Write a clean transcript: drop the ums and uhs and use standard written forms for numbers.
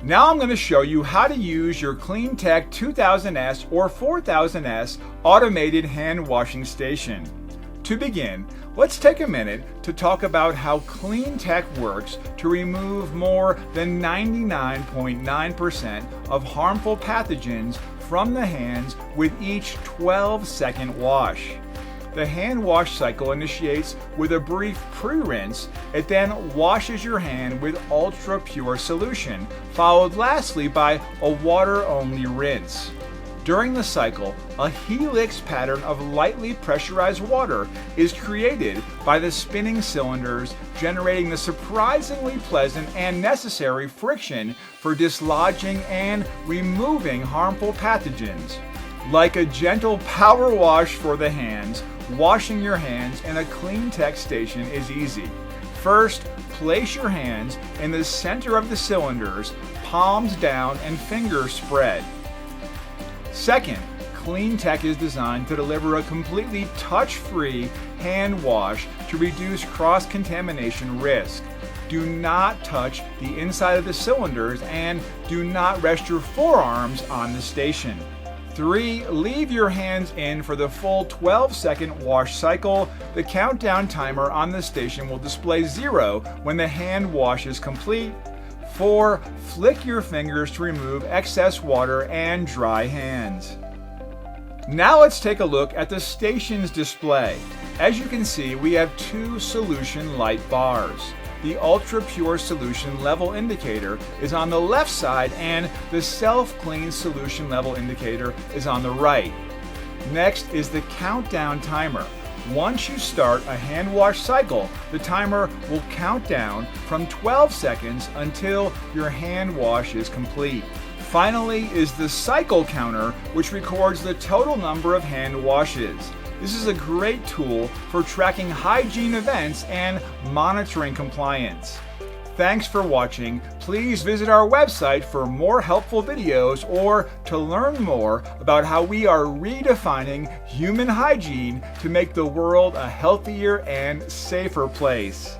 Now I'm going to show you how to use your CleanTech 2000S or 4000S Automated Hand Washing Station. To begin, let's take a minute to talk about how CleanTech works to remove more than 99.9% of harmful pathogens from the hands with each 12-second wash. The hand wash cycle initiates with a brief pre-rinse. It then washes your hand with ultra-pure solution, followed lastly by a water-only rinse. During the cycle, a helix pattern of lightly pressurized water is created by the spinning cylinders, generating the surprisingly pleasant and necessary friction for dislodging and removing harmful pathogens. Like a gentle power wash for the hands, washing your hands in a CleanTech station is easy. First, place your hands in the center of the cylinders, palms down and fingers spread. Second, CleanTech is designed to deliver a completely touch-free hand wash to reduce cross-contamination risk. Do not touch the inside of the cylinders and do not rest your forearms on the station. 3. Leave your hands in for the full 12-second wash cycle. The countdown timer on the station will display 0 when the hand wash is complete. 4. Flick your fingers to remove excess water and dry hands. Now let's take a look at the station's display. As you can see, we have 2 solution light bars. The ultra pure solution level indicator is on the left side and the self-clean solution level indicator is on the right. Next is the countdown timer. Once you start a hand wash cycle, the timer will count down from 12 seconds until your hand wash is complete. Finally is the cycle counter, which records the total number of hand washes. This is a great tool for tracking hygiene events and monitoring compliance. Thanks for watching. Please visit our website for more helpful videos or to learn more about how we are redefining human hygiene to make the world a healthier and safer place.